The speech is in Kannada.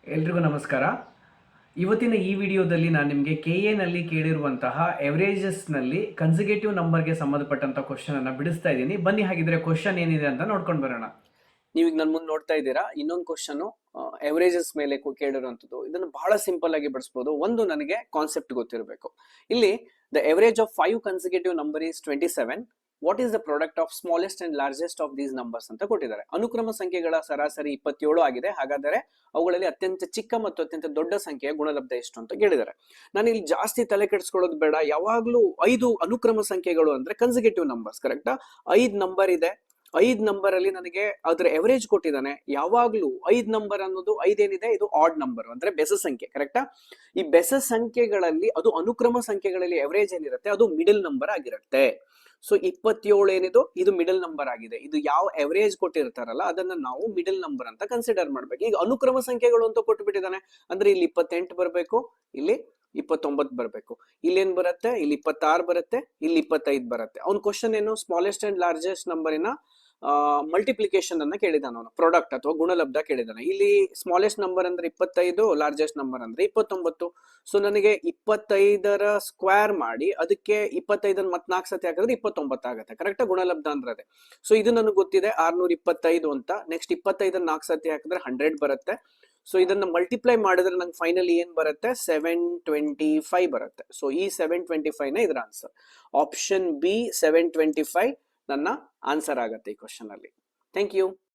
ಎಲ್ರಿಗೂ ನಮಸ್ಕಾರ. ಇವತ್ತಿನ ಈ ವಿಡಿಯೋದಲ್ಲಿ ನಾನು ನಿಮಗೆ ನಲ್ಲಿ ಕೇಳಿರುವಂತಹ ಎವರೇಜಸ್ನಲ್ಲಿ ಕನ್ಸಿಕ್ಯೂಟಿವ್ ನಂಬರ್ಗೆ ಸಂಬಂಧಪಟ್ಟಂತ ಕ್ವಶನ್ ಅನ್ನ ಬಿಡಿಸ್ತಾ ಇದ್ದೀನಿ. ಬನ್ನಿ ಹಾಗಿದ್ರೆ ಕ್ವಶನ್ ಏನಿದೆ ಅಂತ ನೋಡ್ಕೊಂಡು ಬರೋಣ. ನೀವೀಗ ನನ್ನ ಮುಂದೆ ನೋಡ್ತಾ ಇದ್ದೀರಾ, ಇನ್ನೊಂದು ಕ್ವಶನ್ ಎವರೇಜಸ್ ಮೇಲೆ ಕೇಳಿರುವಂಥದ್ದು. ಇದನ್ನು ಬಹಳ ಸಿಂಪಲ್ ಆಗಿ ಬಿಡಿಸಬಹುದು. ಒಂದು ನನಗೆ ಕಾನ್ಸೆಪ್ಟ್ ಗೊತ್ತಿರಬೇಕು. ಇಲ್ಲಿ the average of 5 consecutive number is 27. What is the product of smallest and largest of these numbers ಅಂತ ಕೊಟ್ಟಿದ್ದಾರೆ. ಅನುಕ್ರಮ ಸಂಖ್ಯೆಗಳ ಸರಾಸರಿ 27 ಆಗಿದೆ. ಹಾಗಾದರೆ ಅವುಗಳಲ್ಲಿ ಅತ್ಯಂತ ಚಿಕ್ಕ ಮತ್ತು ಅತ್ಯಂತ ದೊಡ್ಡ ಸಂಖ್ಯೆಯ ಗುಣಲಬ್ಧ ಎಷ್ಟು ಅಂತ ಕೇಳಿದ್ದಾರೆ. ನಾನು ಇಲ್ಲಿ ಜಾಸ್ತಿ ತಲೆ ಕೆಡಿಸ್ಕೊಳ್ಳೋದು ಬೇಡ. ಯಾವಾಗ್ಲೂ 5 ಅನುಕ್ರಮ ಸಂಖ್ಯೆಗಳು ಅಂದ್ರೆ ಕನ್ಸಿಕ್ಯೂಟಿವ್ ನಂಬರ್ಸ್, ಕರೆಕ್ಟಾ? 5 ನಂಬರ್ ಇದೆ. 5 ನಂಬರ್ ಅಲ್ಲಿ ನನಗೆ ಅದರ ಎವರೇಜ್ ಕೊಟ್ಟಿದ್ದಾನೆ. ಯಾವಾಗ್ಲೂ 5 ನಂಬರ್ ಅನ್ನೋದು 5 ಏನಿದೆ, ಇದು ಆಡ್ ನಂಬರ್ ಅಂದ್ರೆ ಬೆಸ ಸಂಖ್ಯೆ, ಕರೆಕ್ಟಾ? ಈ ಬೆಸ ಸಂಖ್ಯೆಗಳಲ್ಲಿ ಅದು ಅನುಕ್ರಮ ಸಂಖ್ಯೆಗಳಲ್ಲಿ ಎವರೇಜ್ ಏನಿರುತ್ತೆ ಅದು ಮಿಡಲ್ ನಂಬರ್ ಆಗಿರುತ್ತೆ. ಸೊ 27 ಏನಿದು, ಇದು ಮಿಡಲ್ ನಂಬರ್ ಆಗಿದೆ. ಇದು ಯಾವ ಎವರೇಜ್ ಕೊಟ್ಟಿರ್ತಾರಲ್ಲ ಅದನ್ನ ನಾವು ಮಿಡಲ್ ನಂಬರ್ ಅಂತ ಕನ್ಸಿಡರ್ ಮಾಡ್ಬೇಕು. ಈಗ ಅನುಕ್ರಮ ಸಂಖ್ಯೆಗಳು ಅಂತ ಕೊಟ್ಟುಬಿಟ್ಟಿದ್ದಾನೆ ಅಂದ್ರೆ ಇಲ್ಲಿ 28 ಬರಬೇಕು, ಇಲ್ಲಿ 29 ಬರಬೇಕು, ಇಲ್ಲೇನ್ ಬರುತ್ತೆ, ಇಲ್ಲಿ 26 ಬರುತ್ತೆ, ಇಲ್ಲಿ 25 ಬರುತ್ತೆ. ಅವ್ನ ಕ್ವಶನ್ ಏನು, ಸ್ಮಾಲೆಸ್ಟ್ ಅಂಡ್ ಲಾರ್ಜೆಸ್ಟ್ ನಂಬರಿನ ಮಲ್ಟಿಪ್ಲಿಕೇಶನ್ ಅನ್ನ ಕೇಳಿದಾನ, ಅವನು ಪ್ರಾಡಕ್ಟ್ ಅಥವಾ ಗುಣಲಬ್ಧ ಕೇಳಿದಾನೆ. ಇಲ್ಲಿ ಸ್ಮಾಲೆಸ್ಟ್ ನಂಬರ್ ಅಂದ್ರೆ 25, ಲಾರ್ಜೆಸ್ಟ್ ನಂಬರ್ ಅಂದ್ರೆ 29. ಸೊ ನನಗೆ 25ರ ಸ್ಕ್ವೇರ್ ಮಾಡಿ ಅದಕ್ಕೆ 25 ಮತ್ 4 ಸತಿ ಹಾಕಿದ್ರೆ 29 ಆಗುತ್ತೆ, ಕರೆಕ್ಟ್? ಗುಣಲಬ್ಧ ಅಂದ್ರೆ ಅದೇ. ಸೊ ಇದು ನನಗೆ ಗೊತ್ತಿದೆ 625 ಅಂತ. ನೆಕ್ಸ್ಟ್ 25 4 ಸತಿ ಹಾಕಿದ್ರೆ 100 ಬರುತ್ತೆ. ಸೊ ಇದನ್ನ ಮಲ್ಟಿಪ್ಲೈ ಮಾಡಿದ್ರೆ ನಂಗೆ ಫೈನಲಿ ಏನ್ ಬರುತ್ತೆ, 725 ಬರುತ್ತೆ. ಸೊ ಈ 725 ನ ಇದರ ಆನ್ಸರ್. ಆಪ್ಷನ್ ಬಿ 725 ನನ್ನ ಆನ್ಸರ್ ಆಗತ್ತೆ ಈ ಕ್ವಶನ್ ಅಲ್ಲಿ. Thank you.